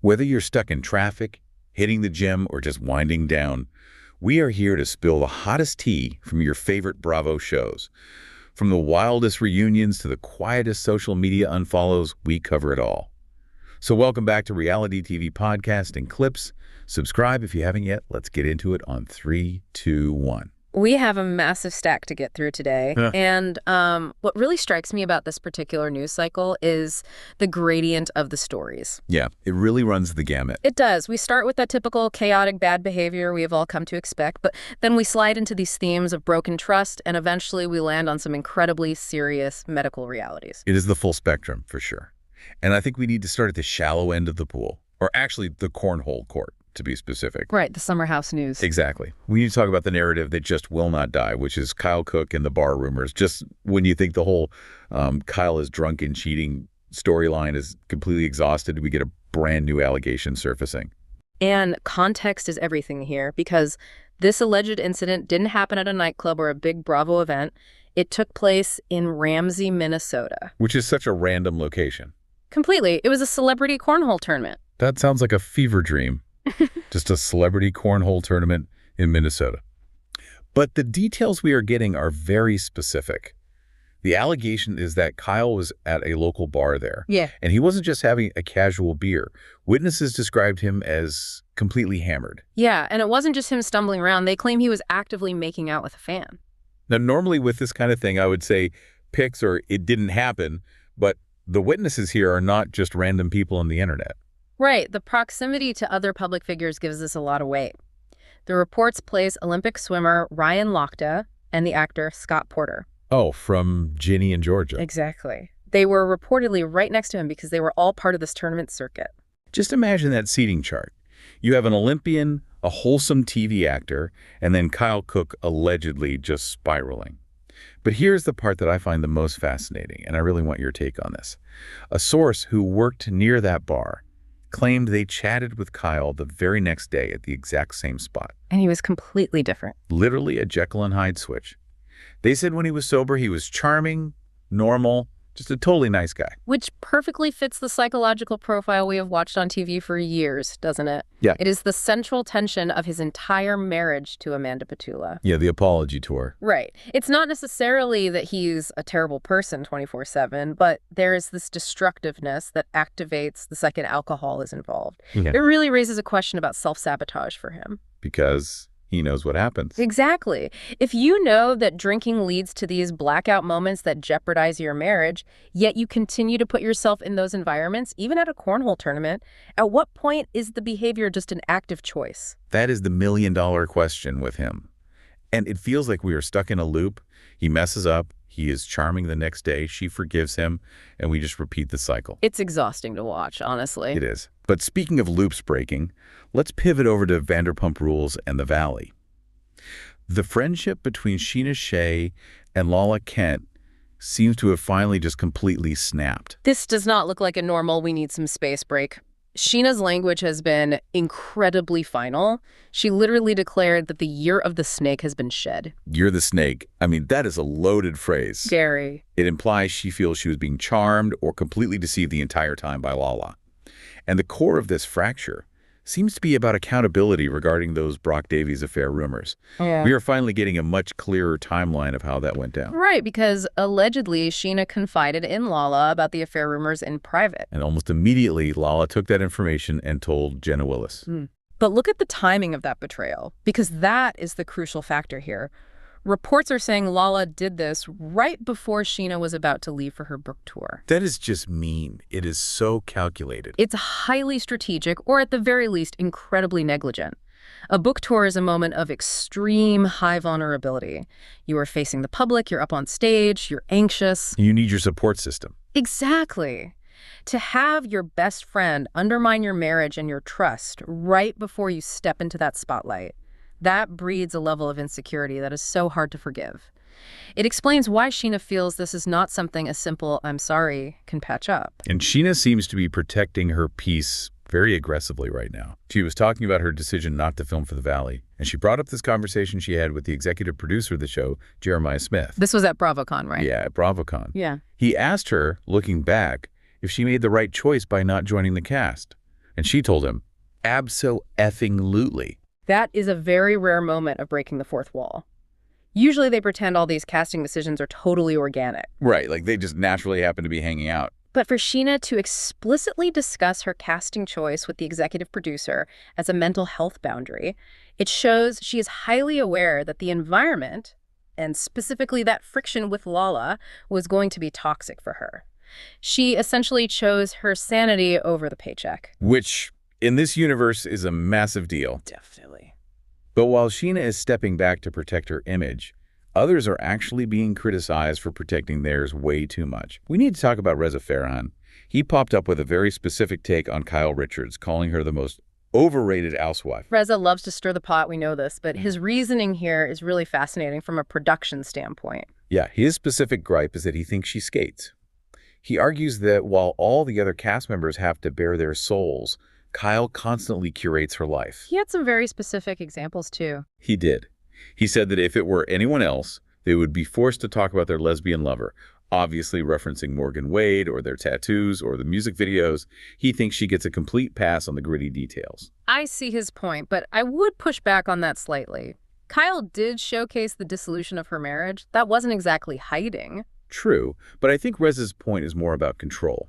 Whether you're stuck in traffic, hitting the gym, or just winding down, we are here to spill the hottest tea from your favorite Bravo shows. From the wildest reunions to the quietest social media unfollows, we cover it all. So welcome back to Reality TV Podcast and Clips. Subscribe if you haven't yet. Let's get into it on 3, 2, 1. We have a massive stack to get through today. And what really strikes me about this particular news cycle is the gradient of the stories. Yeah, it really runs the gamut. It does. We start with that typical chaotic bad behavior we have all come to expect, but then we slide into these themes of broken trust, and eventually we land on some incredibly serious medical realities. It is the full spectrum, for sure. And I think we need to start at the shallow end of the pool, or actually the cornhole court, to be specific. Right, the summer house news. Exactly. We need to talk about the narrative that just will not die, which is Kyle Cooke and the bar rumors. Just when you think the whole Kyle is drunk and cheating storyline is completely exhausted, we get a brand new allegation surfacing. And context is everything here, because this alleged incident didn't happen at a nightclub or a big Bravo event. It took place in Ramsey, Minnesota. Which is such a random location. Completely. It was a celebrity cornhole tournament. That sounds like a fever dream. Just a celebrity cornhole tournament in Minnesota. But the details we are getting are very specific. The allegation is that Kyle was at a local bar there. Yeah. And he wasn't just having a casual beer. Witnesses described him as completely hammered. Yeah, and it wasn't just him stumbling around. They claim he was actively making out with a fan. Now, normally with this kind of thing, I would say pics or it didn't happen, but the witnesses here are not just random people on the internet. Right. The proximity to other public figures gives this a lot of weight. The reports place Olympic swimmer Ryan Lochte and the actor Scott Porter. Oh, from Ginny in Georgia. Exactly. They were reportedly right next to him because they were all part of this tournament circuit. Just imagine that seating chart. You have an Olympian, a wholesome TV actor, and then Kyle Cooke allegedly just spiraling. But here's the part that I find the most fascinating, and I really want your take on this. A source who worked near that bar claimed they chatted with Kyle the very next day at the exact same spot. And he was completely different. Literally a Jekyll and Hyde switch. They said when he was sober, he was charming, normal, just a totally nice guy. Which perfectly fits the psychological profile we have watched on TV for years, doesn't it? Yeah. It is the central tension of his entire marriage to Amanda Petula. Yeah, the apology tour. Right. It's not necessarily that he's a terrible person 24/7, but there is this destructiveness that activates the second alcohol is involved. Yeah. It really raises a question about self-sabotage for him. Because he knows what happens. Exactly. If you know that drinking leads to these blackout moments that jeopardize your marriage, yet you continue to put yourself in those environments, even at a cornhole tournament, at what point is the behavior just an active choice? That is the million-dollar question with him. And it feels like we are stuck in a loop. He messes up. He is charming the next day. She forgives him. And we just repeat the cycle. It's exhausting to watch, honestly. It is. But speaking of loops breaking, let's pivot over to Vanderpump Rules and the Valley. The friendship between Sheena Shea and Lala Kent seems to have finally just completely snapped. This does not look like a normal "we need some space" break. Sheena's language has been incredibly final. She literally declared that the year of the snake has been shed. You're the snake. I mean, that is a loaded phrase. Scary. It implies she feels she was being charmed or completely deceived the entire time by Lala. And the core of this fracture seems to be about accountability regarding those Brock Davies affair rumors. Yeah. We are finally getting a much clearer timeline of how that went down. Right, because allegedly Sheena confided in Lala about the affair rumors in private. And almost immediately, Lala took that information and told Jenna Willis. But look at the timing of that betrayal, because that is the crucial factor here. Reports are saying Lala did this right before Sheena was about to leave for her book tour. That is just mean. It is so calculated. It's highly strategic, or at the very least, incredibly negligent. A book tour is a moment of extreme high vulnerability. You are facing the public, you're up on stage, you're anxious. You need your support system. Exactly. To have your best friend undermine your marriage and your trust right before you step into that spotlight, that breeds a level of insecurity that is so hard to forgive. It explains why Sheena feels this is not something a simple "I'm sorry" can patch up. And Sheena seems to be protecting her peace very aggressively right now. She was talking about her decision not to film for the Valley, and she brought up this conversation she had with the executive producer of the show, Jeremiah Smith. This was at BravoCon, right? Yeah, at BravoCon. Yeah. He asked her, looking back, if she made the right choice by not joining the cast. And she told him, abso-effing-lutely. That is a very rare moment of breaking the fourth wall. Usually they pretend all these casting decisions are totally organic. Right, like they just naturally happen to be hanging out. But for Sheena to explicitly discuss her casting choice with the executive producer as a mental health boundary, it shows she is highly aware that the environment, and specifically that friction with Lala, was going to be toxic for her. She essentially chose her sanity over the paycheck. Which, in this universe, is a massive deal. Definitely. But while Sheena is stepping back to protect her image, others are actually being criticized for protecting theirs way too much. We need to talk about Reza Farhan. He popped up with a very specific take on Kyle Richards, calling her the most overrated housewife. Reza loves to stir the pot, we know this, but his reasoning here is really fascinating from a production standpoint. Yeah, his specific gripe is that he thinks she skates. He argues that while all the other cast members have to bare their souls, Kyle constantly curates her life. He had some very specific examples, too. He did. He said that if it were anyone else, they would be forced to talk about their lesbian lover, obviously referencing Morgan Wade or their tattoos or the music videos. He thinks she gets a complete pass on the gritty details. I see his point, but I would push back on that slightly. Kyle did showcase the dissolution of her marriage. That wasn't exactly hiding. True, but I think Reza's point is more about control.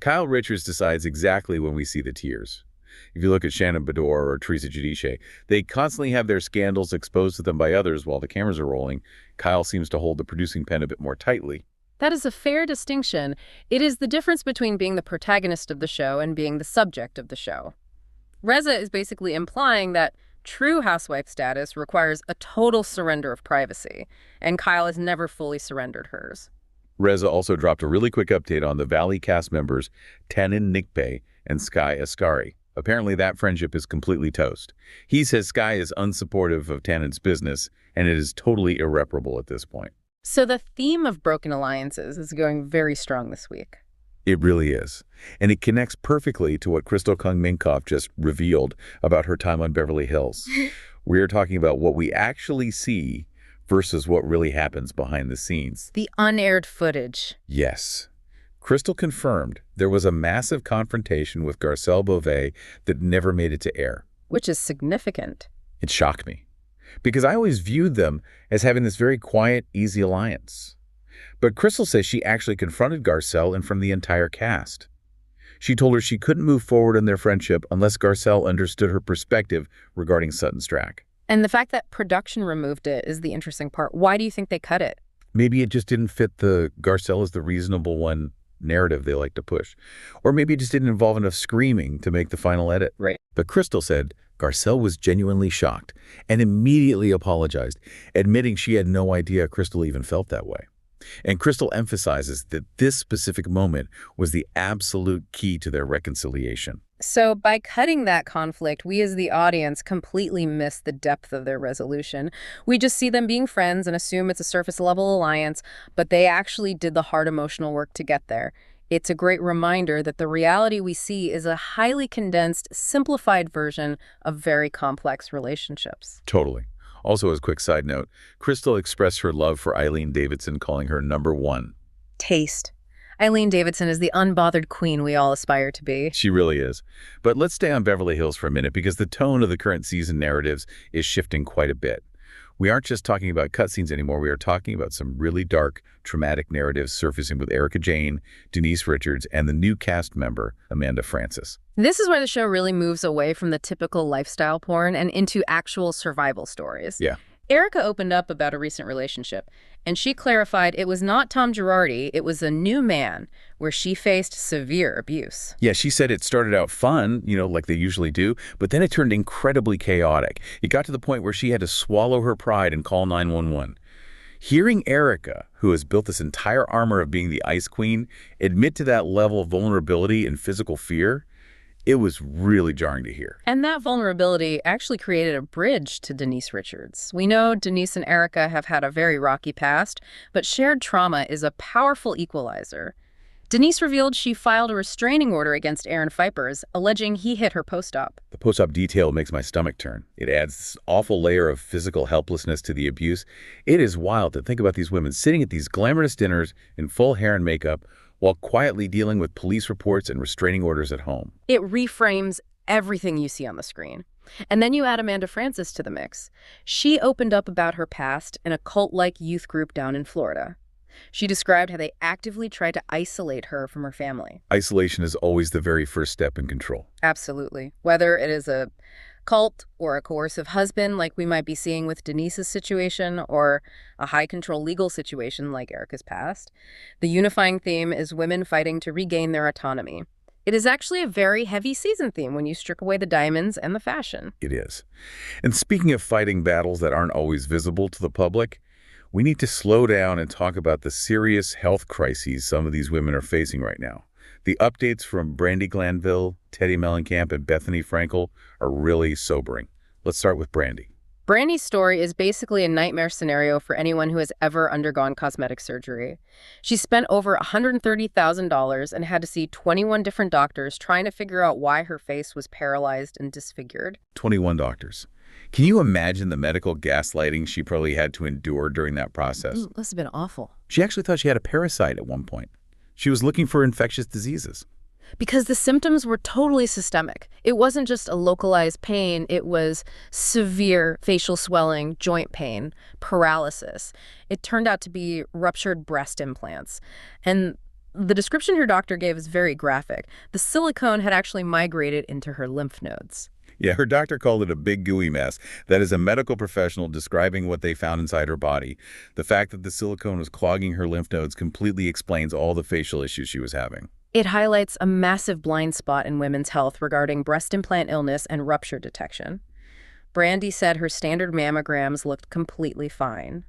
Kyle Richards decides exactly when we see the tears. If you look at Shannon Beador or Teresa Giudice, they constantly have their scandals exposed to them by others while the cameras are rolling. Kyle seems to hold the producing pen a bit more tightly. That is a fair distinction. It is the difference between being the protagonist of the show and being the subject of the show. Reza is basically implying that true housewife status requires a total surrender of privacy, and Kyle has never fully surrendered hers. Reza also dropped a really quick update on the Valley cast members Tanin Nikbay and Sky Asghari. Apparently that friendship is completely toast. He says Sky is unsupportive of Tanin's business, and it is totally irreparable at this point. So the theme of broken alliances is going very strong this week. It really is. And it connects perfectly to what Crystal Kung-Minkoff just revealed about her time on Beverly Hills. We're talking about what we actually see versus what really happens behind the scenes. The unaired footage. Yes. Crystal confirmed there was a massive confrontation with Garcelle Beauvais that never made it to air. Which is significant. It shocked me, because I always viewed them as having this very quiet, easy alliance. But Crystal says she actually confronted Garcelle in front of the entire cast. She told her she couldn't move forward in their friendship unless Garcelle understood her perspective regarding Sutton Stracke. And the fact that production removed it is the interesting part. Why do you think they cut it? Maybe it just didn't fit the Garcelle is the reasonable one narrative they like to push. Or maybe it just didn't involve enough screaming to make the final edit. Right. But Crystal said Garcelle was genuinely shocked and immediately apologized, admitting she had no idea Crystal even felt that way. And Crystal emphasizes that this specific moment was the absolute key to their reconciliation. So by cutting that conflict, we as the audience completely miss the depth of their resolution. We just see them being friends and assume it's a surface-level alliance, but they actually did the hard emotional work to get there. It's a great reminder that the reality we see is a highly condensed, simplified version of very complex relationships. Totally. Also, as a quick side note, Crystal expressed her love for Eileen Davidson, calling her #1. Taste. Eileen Davidson is the unbothered queen we all aspire to be. She really is. But let's stay on Beverly Hills for a minute, because the tone of the current season narratives is shifting quite a bit. We aren't just talking about cutscenes anymore. We are talking about some really dark, traumatic narratives surfacing with Erika Jayne, Denise Richards, and the new cast member, Amanda Frances. This is where the show really moves away from the typical lifestyle porn and into actual survival stories. Yeah. Erika opened up about a recent relationship, and she clarified it was not Tom Girardi, it was a new man, where she faced severe abuse. Yeah, she said it started out fun, like they usually do, but then it turned incredibly chaotic. It got to the point where she had to swallow her pride and call 911. Hearing Erika, who has built this entire armor of being the Ice Queen, admit to that level of vulnerability and physical fear, it was really jarring to hear. And that vulnerability actually created a bridge to Denise Richards. We know Denise and Erika have had a very rocky past, but shared trauma is a powerful equalizer. Denise revealed she filed a restraining order against Aaron Fipers, alleging he hit her post-op. The post-op detail makes my stomach turn. It adds this awful layer of physical helplessness to the abuse. It is wild to think about these women sitting at these glamorous dinners in full hair and makeup, while quietly dealing with police reports and restraining orders at home. It reframes everything you see on the screen. And then you add Amanda Francis to the mix. She opened up about her past in a cult-like youth group down in Florida. She described how they actively tried to isolate her from her family. Isolation is always the very first step in control. Absolutely. Whether it is a cult or a coercive husband like we might be seeing with Denise's situation, or a high-control legal situation like Erica's past, the unifying theme is women fighting to regain their autonomy. It is actually a very heavy season theme when you strip away the diamonds and the fashion. It is. And speaking of fighting battles that aren't always visible to the public, we need to slow down and talk about the serious health crises some of these women are facing right now. The updates from Brandi Glanville, Teddi Mellencamp, and Bethenny Frankel are really sobering. Let's start with Brandi. Brandi's story is basically a nightmare scenario for anyone who has ever undergone cosmetic surgery. She spent over $130,000 and had to see 21 different doctors trying to figure out why her face was paralyzed and disfigured. 21 doctors. Can you imagine the medical gaslighting she probably had to endure during that process? Must have been awful. She actually thought she had a parasite at one point. She was looking for infectious diseases. Because the symptoms were totally systemic. It wasn't just a localized pain, it was severe facial swelling, joint pain, paralysis. It turned out to be ruptured breast implants. And the description her doctor gave is very graphic. The silicone had actually migrated into her lymph nodes. Yeah, her doctor called it a big gooey mess. That is a medical professional describing what they found inside her body. The fact that the silicone was clogging her lymph nodes completely explains all the facial issues she was having. It highlights a massive blind spot in women's health regarding breast implant illness and rupture detection. Brandi said her standard mammograms looked completely fine.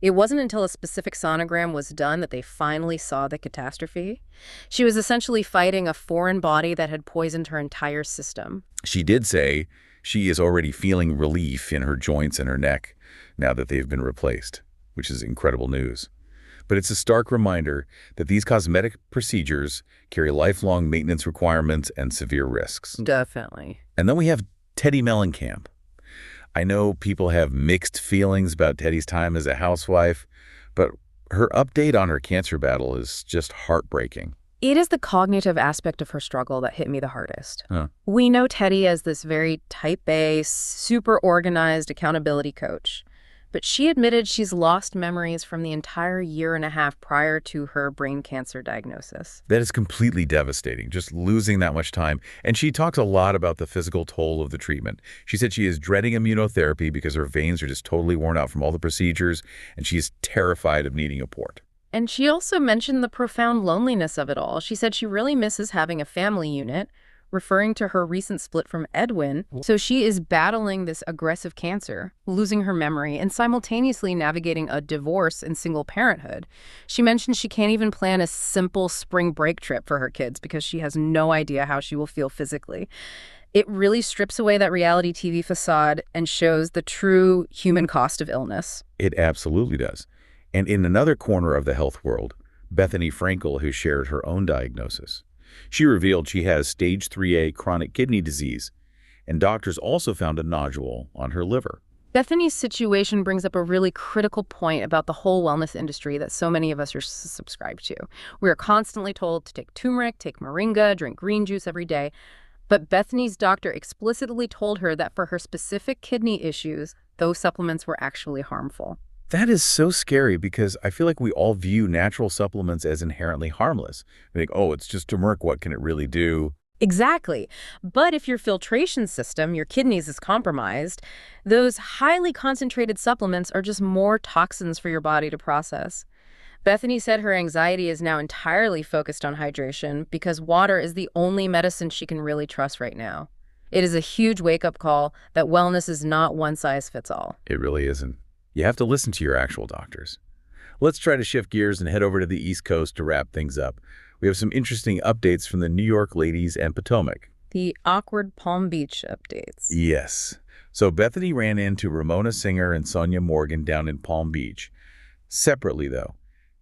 It wasn't until a specific sonogram was done that they finally saw the catastrophe. She was essentially fighting a foreign body that had poisoned her entire system. She did say she is already feeling relief in her joints and her neck now that they've been replaced, which is incredible news. But it's a stark reminder that these cosmetic procedures carry lifelong maintenance requirements and severe risks. Definitely. And then we have Teddi Mellencamp. I know people have mixed feelings about Teddi's time as a housewife, but her update on her cancer battle is just heartbreaking. It is the cognitive aspect of her struggle that hit me the hardest. Huh. We know Teddi as this very type A, super organized accountability coach. But she admitted she's lost memories from the entire year and a half prior to her brain cancer diagnosis. That is completely devastating, just losing that much time. And she talks a lot about the physical toll of the treatment. She said she is dreading immunotherapy because her veins are just totally worn out from all the procedures, and she is terrified of needing a port. And she also mentioned the profound loneliness of it all. She said she really misses having a family unit, referring to her recent split from Edwin. So she is battling this aggressive cancer, losing her memory, and simultaneously navigating a divorce and single parenthood. She mentioned she can't even plan a simple spring break trip for her kids because she has no idea how she will feel physically. It really strips away that reality TV facade and shows the true human cost of illness. It absolutely does. And in another corner of the health world, Bethenny Frankel, who shared her own diagnosis. She revealed she has stage 3A chronic kidney disease, and doctors also found a nodule on her liver. Bethenny's situation brings up a really critical point about the whole wellness industry that so many of us are subscribed to. We are constantly told to take turmeric, take moringa, drink green juice every day. But Bethenny's doctor explicitly told her that for her specific kidney issues, those supplements were actually harmful. That is so scary because I feel like we all view natural supplements as inherently harmless. We think, oh, it's just turmeric, what can it really do? Exactly. But if your filtration system, your kidneys, is compromised, those highly concentrated supplements are just more toxins for your body to process. Bethenny said her anxiety is now entirely focused on hydration because water is the only medicine she can really trust right now. It is a huge wake-up call that wellness is not one size fits all. It really isn't. You have to listen to your actual doctors. Let's try to shift gears and head over to the East Coast to wrap things up. We have some interesting updates from the New York ladies and Potomac. The awkward Palm Beach updates. Yes. So Bethenny ran into Ramona Singer and Sonia Morgan down in Palm Beach. Separately, though.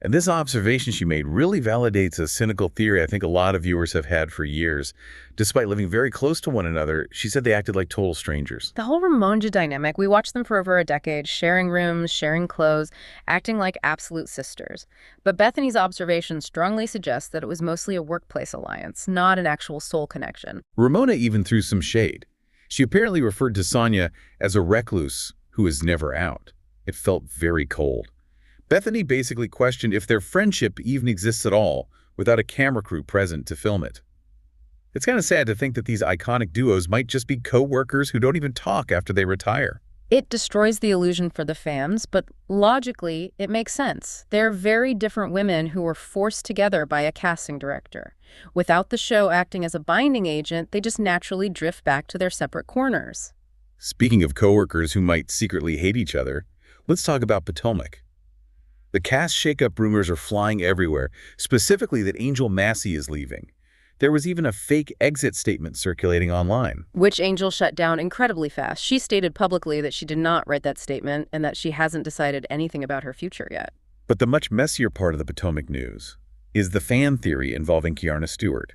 And this observation she made really validates a cynical theory I think a lot of viewers have had for years. Despite living very close to one another, she said they acted like total strangers. The whole Ramonja dynamic, we watched them for over a decade, sharing rooms, sharing clothes, acting like absolute sisters. But Bethenny's observation strongly suggests that it was mostly a workplace alliance, not an actual soul connection. Ramona even threw some shade. She apparently referred to Sonia as a recluse who is never out. It felt very cold. Bethenny basically questioned if their friendship even exists at all without a camera crew present to film it. It's kind of sad to think that these iconic duos might just be co-workers who don't even talk after they retire. It destroys the illusion for the fans, but logically, it makes sense. They're very different women who were forced together by a casting director. Without the show acting as a binding agent, they just naturally drift back to their separate corners. Speaking of co-workers who might secretly hate each other, let's talk about Potomac. The cast shakeup rumors are flying everywhere, specifically that Angel Massey is leaving. There was even a fake exit statement circulating online, Which Angel shut down incredibly fast. She stated publicly that she did not write that statement and that she hasn't decided anything about her future yet. But the much messier part of the Potomac news is the fan theory involving Kiarna Stewart.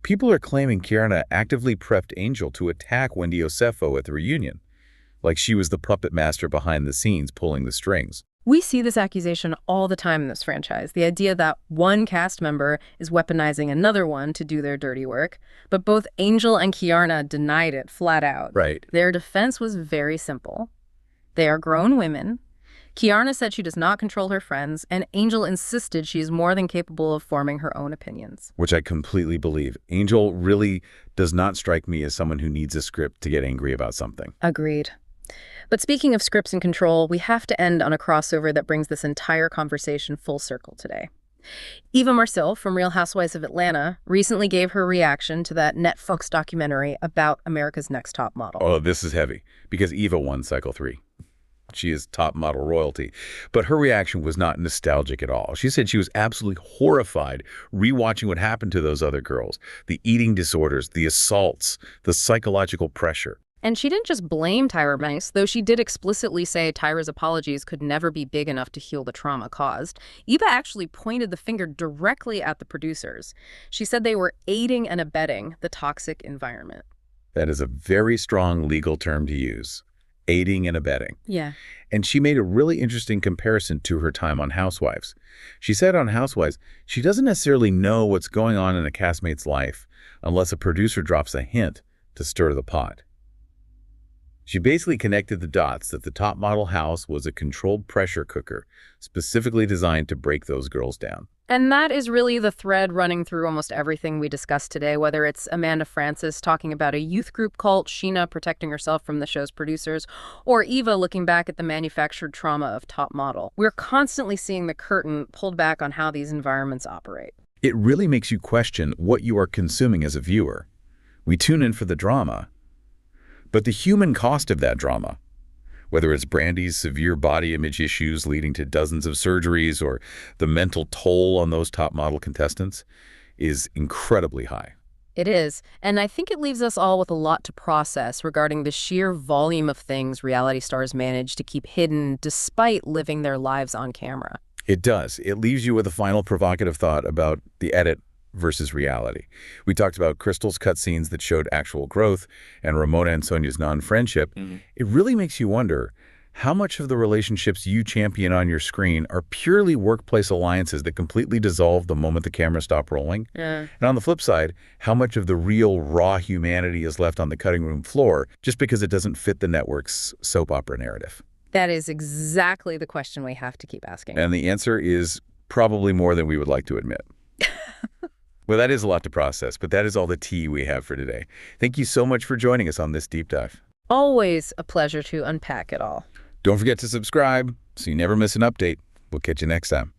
People are claiming Kiarna actively prepped Angel to attack Wendy Osefo at the reunion, like she was the puppet master behind the scenes pulling the strings. We see this accusation all the time in this franchise, the idea that one cast member is weaponizing another one to do their dirty work. But both Angel and Kiarna denied it flat out. Right. Their defense was very simple. They are grown women. Kiarna said she does not control her friends, and Angel insisted she is more than capable of forming her own opinions. Which I completely believe. Angel really does not strike me as someone who needs a script to get angry about something. Agreed. But speaking of scripts and control, we have to end on a crossover that brings this entire conversation full circle today. Eva Marcille from Real Housewives of Atlanta recently gave her reaction to that Netflix documentary about America's Next Top Model. Oh, this is heavy, because Eva won Cycle 3. She is top model royalty. But her reaction was not nostalgic at all. She said she was absolutely horrified rewatching what happened to those other girls. The eating disorders, the assaults, the psychological pressure. And she didn't just blame Tyra Banks, though she did explicitly say Tyra's apologies could never be big enough to heal the trauma caused. Eva actually pointed the finger directly at the producers. She said they were aiding and abetting the toxic environment. That is a very strong legal term to use. Aiding and abetting. Yeah. And she made a really interesting comparison to her time on Housewives. She said on Housewives, she doesn't necessarily know what's going on in a castmate's life unless a producer drops a hint to stir the pot. She basically connected the dots that the top model house was a controlled pressure cooker, specifically designed to break those girls down. And that is really the thread running through almost everything we discussed today, whether it's Amanda Francis talking about a youth group cult, Sheena protecting herself from the show's producers, or Eva looking back at the manufactured trauma of Top Model. We're constantly seeing the curtain pulled back on how these environments operate. It really makes you question what you are consuming as a viewer. We tune in for the drama, but the human cost of that drama, whether it's Brandy's severe body image issues leading to dozens of surgeries or the mental toll on those top model contestants, is incredibly high. It is, and I think it leaves us all with a lot to process regarding the sheer volume of things reality stars manage to keep hidden despite living their lives on camera. It does. It leaves you with a final provocative thought about the edit versus reality. We talked about Crystal's cutscenes that showed actual growth and Ramona and Sonia's non-friendship. It really makes you wonder how much of the relationships you champion on your screen are purely workplace alliances that completely dissolve the moment the cameras stop rolling. Yeah. And on the flip side, how much of the real raw humanity is left on the cutting room floor just because it doesn't fit the network's soap opera narrative. That is exactly the question we have to keep asking. And the answer is probably more than we would like to admit. Well, that is a lot to process, but that is all the tea we have for today. Thank you so much for joining us on this deep dive. Always a pleasure to unpack it all. Don't forget to subscribe so you never miss an update. We'll catch you next time.